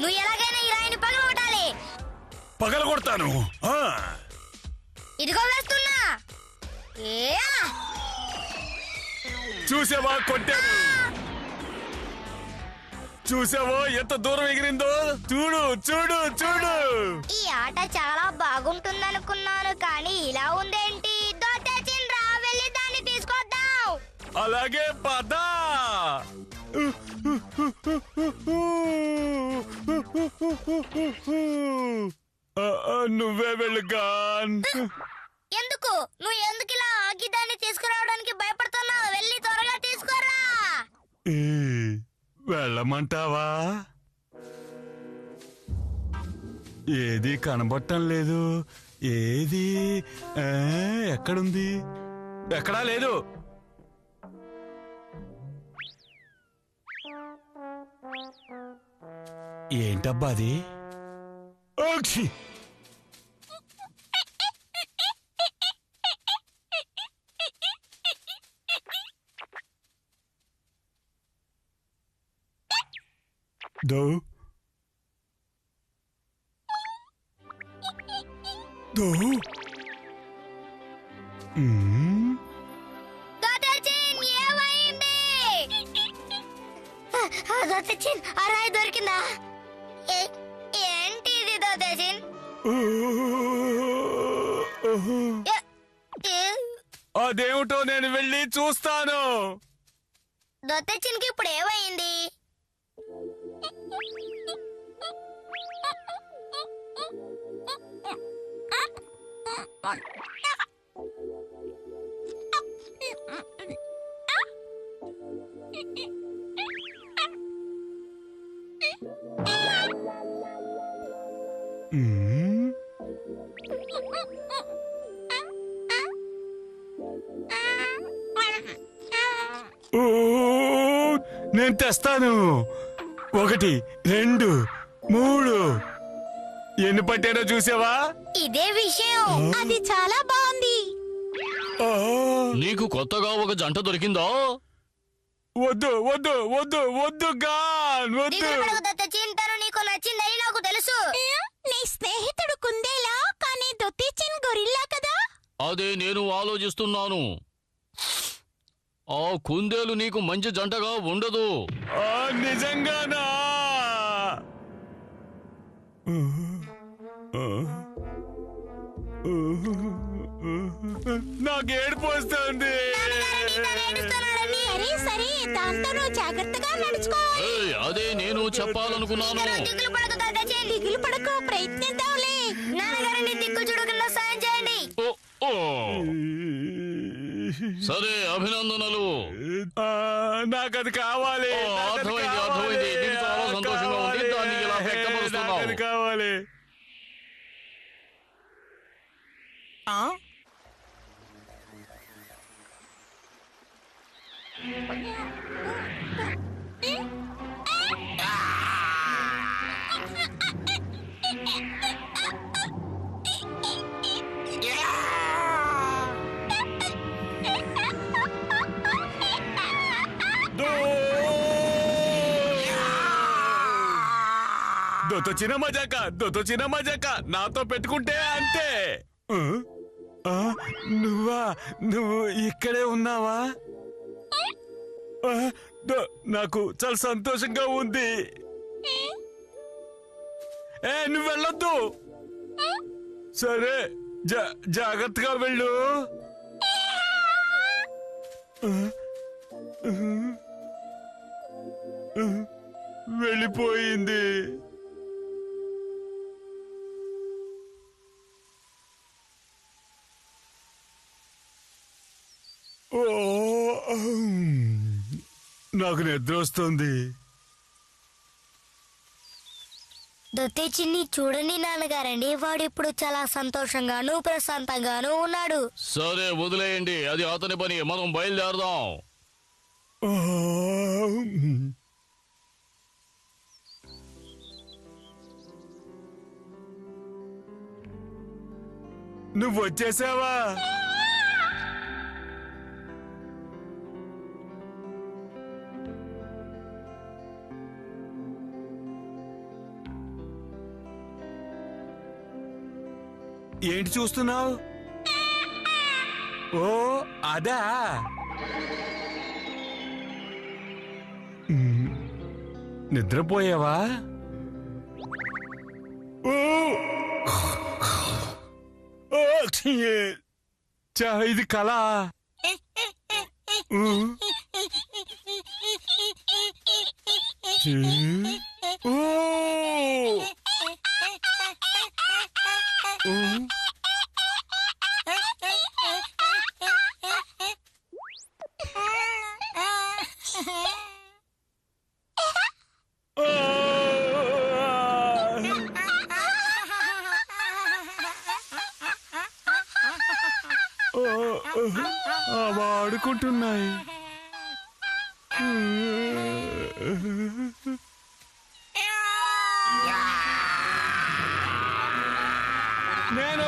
నువ్వు ఎలాగైనా ఈ రాయిని పగలగొట్టాలి. పగలగొడతాను. ఇదిగో వేస్తున్నా. చూసావా, కొట్టాను. చూసావో ఎంత దూరం ఎగిరిందో. చూడు చూడు చూడు. ఈ ఆట చాలా బాగుంటుందనుకున్నాను, కానీ ఇలా ఉందేంటి? దొత్తేచిండ్రా, వెళ్ళి దాన్ని తీసుకొద్దాం. అలాగే పద. నువ్వే వెళ్ళుగా. ఎందుకు ఇలా ఆగి దాన్ని తీసుకురావడానికి భయపడుతున్నావు? వెళ్ళి త్వరగా తీసుకురా. వెళ్ళమంటావా? ఏది కనబడటం లేదు. ఏది ఎక్కడుంది? ఎక్కడా లేదు. ఏంటబ్బా అది? దో దో దొత్తేచిన్, ఆ రాయి దొరికిందా? ఏంటి ఇది దొత్తేచిన్? అదేమిటో నేను వెళ్ళి చూస్తాను. దొత్తేచిన్కి ఇప్పుడు ఏమైంది? నేను తెస్తాను. 1 2 3 ఎన్ని పట్టాడో చూసావా? ఇదే విషయం. అది చాలా బాగుంది. నీకు కొత్తగా ఒక జంట దొరికిందా? వద్దు వద్దు వద్దు వద్దు గాన్ వద్దు. దొత్తేచిన్ నీకు నచ్చిందని నాకు తెలుసు. నీ స్నేహితుడు కుందేలా, కానీ దొత్తేచిన్ గొరిల్లా కదా. అదే నేను ఆలోచిస్తున్నాను. ఆ కుందేలు నీకు మంచి జంటగా ఉండదు. నిజంగానా? నాకు ఏడుపు వస్తుంది. సరే, దాంతో జాగ్రత్తగా నడుచుకో. అదే నేను చెప్పాలనుకున్నాను. దిగులు పడకు, ప్రయత్నిద్దాంలే. నాన్నగారిని దిక్కు చూడకుండా సాయం చేయండి. సరే, అభినందనలు. నాకది కావాలి. అర్థమైంది అర్థమైంది. నీకు చాలా సంతోషంగా ఉంది. దాన్ని ఇలా వ్యక్తపరుస్తున్నావు. అది కావాలి. దొతో చిన్న మజాక నాతో పెట్టుకుంటే అంతే. నువ్వు ఇక్కడే ఉన్నావా? నాకు చాలా సంతోషంగా ఉంది. నువ్వు వెళ్ళొద్దు. సరే, జాగ్రత్తగా వెళ్ళు. వెళ్ళిపోయింది. నాకు నిద్ర వస్తుంది. దొత్తేచిన్ని చూడండి నాన్నగారండి, వాడు ఇప్పుడు చాలా సంతోషంగాను ప్రశాంతంగాను ఉన్నాడు. సరే, వదిలేయండి. అది అతని పని. మనం బయలుదేరదాం. నువ్వు వచ్చేసావా? ఏంటి చూస్తున్నావు? ఓ అదా, నిద్రపోయావా? ఇది కళ. వాడుకుంటున్నాయి. నేను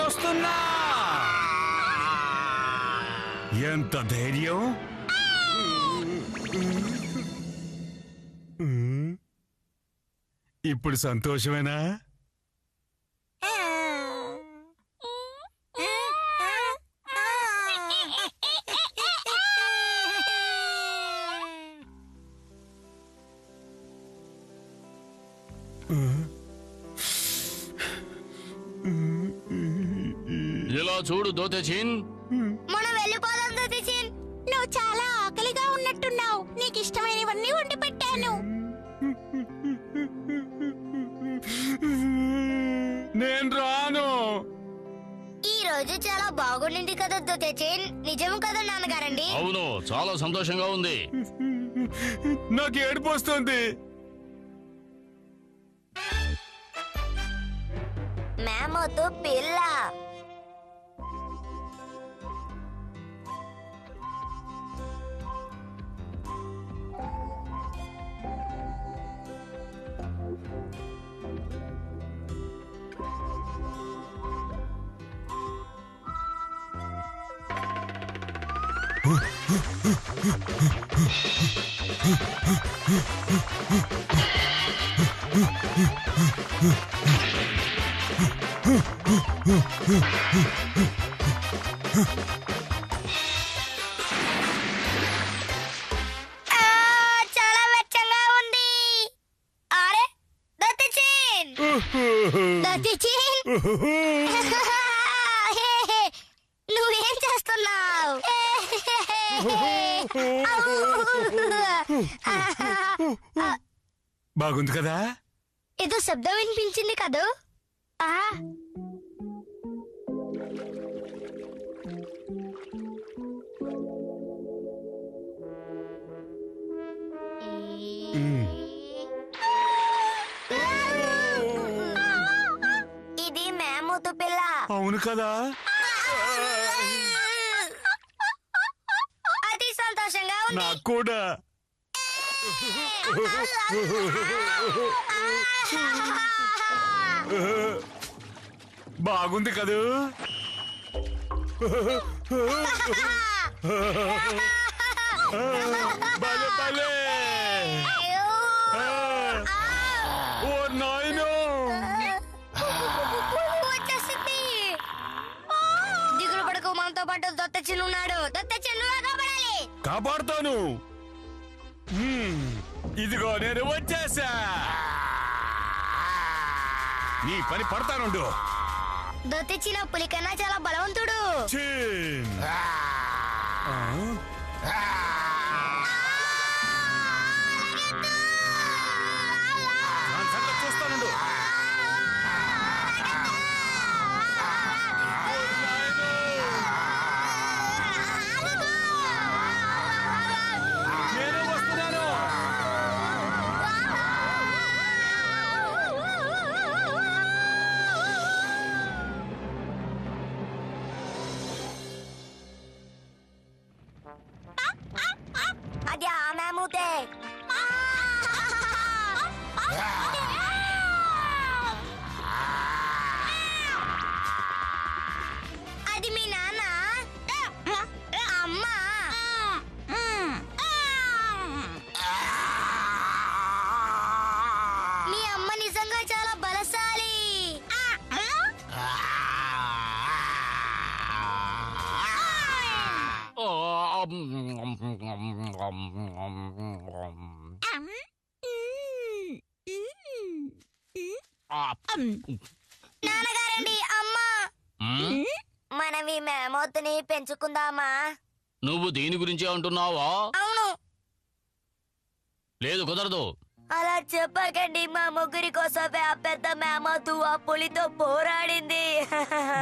వస్తున్నా. ఎంత ధైర్యం! ఇప్పుడు సంతోషమేనా? ఇలా చూడు దోతేచిన్, మనం వెళ్ళిపోదాం దోతేచిన్. నువ్వు చాలా ఆకలిగా ఉన్నట్టున్నావు. నీకు ఇష్టమైనవన్నీ వండి పెట్టాను. నేను రాను. ఈ రోజు చాలా బాగుండింది కదా దోతేచిన్. నిజం కదా నాన్నగారండి? అవును, చాలా సంతోషంగా ఉంది. నాకు ఏడుపు వస్తుంది. మేమతో పిల్ల. చాలా వెచ్చగా ఉంది. అరే దోతేచిన్, నువ్వేం చేస్తున్నావు? బాగుంది కదా? ఏదో శబ్దం వినిపించింది కదూ? ఇది మేమూతు పిల్ల. అవును కదా? అతి సంతోషంగా ఉంది. నాకు కూడా. బాగుంది కదూ? భలే భలే. ఓ నాయనో, వచ్చేసింది. దిగులు పడకు, మనతో పాటు దోతేచిన్ ఉన్నాడు. దోతేచిన్ నువ్వే కాపాడాలి. కాపాడుతాను. ఇదిగో నేను వచ్చేసా. నీ పని పడతానుండు. దోతేచిన్ పులి కన్నా చాలా బలవంతుడు. చూస్తానుండు. నేను వస్తున్నాను. అది ఆ మేమూతే. అది మీ నాన్న, అమ్మ. మీ అమ్మ నిజంగా చాలా బలశాలి. నాన్నగారండి, అమ్మా, మనం ఈ మేమోతుని పెంచుకుందామా? నువ్వు దీని గురించి అంటున్నావా? అవును. లేదు, కుదరదు. అలా చెప్పకండి. మా ముగ్గురి కోసమే ఆ పెద్ద మేమోతు ఆ పులితో పోరాడింది.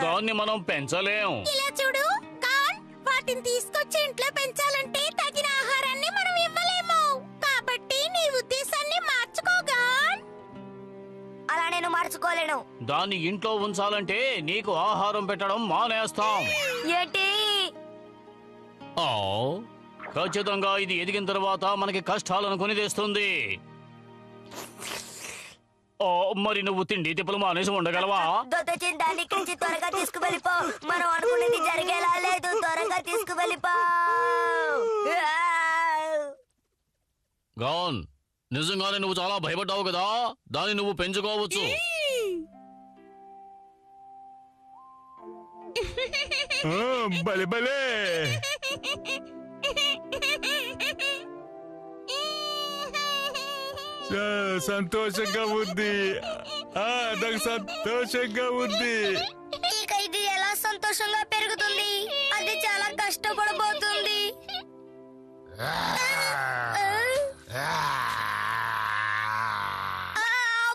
దాన్ని మనం పెంచలేం. ఇలా చూడు కాన్, వాటిని తీసుకొచ్చి ఇంట్లో పెంచాలంటే తగిన ఆహారాన్ని మనం ఇవ్వలేము. కాబట్టి నీ ఉద్దేశాన్ని మార్చుకోగాన్. అలా నేను మార్చుకోలేను. దాన్ని ఇంట్లో ఉంచాలంటే నీకు ఆహారం పెట్టడం మానేస్తాం. ఏంటి? ఆ, ఖచ్చితంగా ఇది ఎదిగిన తర్వాత మనకి కష్టాలను కొని తెస్తుంది. మరి నువ్వు తిండి తిప్పలు మానేసి ఉండగలవా? దొద్దచిన దాన్ని ఇక్కడి నుంచి త్వరగా తీసుకువెళ్ళిపో. మనం అనుకునేది జరిగేలా లేదు. త్వరగా తీసుకువెళ్ళిపో. గాన్, నిజంగానే నువ్వు చాలా భయపడ్డావు కదా, దాన్ని నువ్వు పెంచుకోవచ్చు. భలే భలే. సంతోషంగా ఉంది. నాకు సంతోషంగా ఉంది. ఇక ఇది ఎలా సంతోషంగా పెరుగుతుంది? అది చాలా కష్టపడబోతుంది.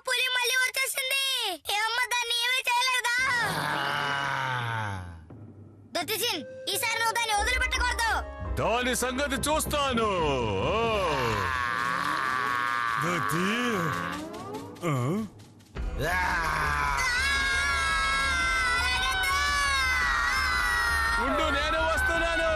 పులి మళ్ళీ వచ్చేసింది. అమ్మ, దాన్ని ఏమీ చేయలేదా? దొత్తిచిన్, ఈసారి నువ్వు దాన్ని వదిలిపెట్టకూడదు. దాని సంగతి చూస్తాను. ఉండు, నేను వస్తున్నాను.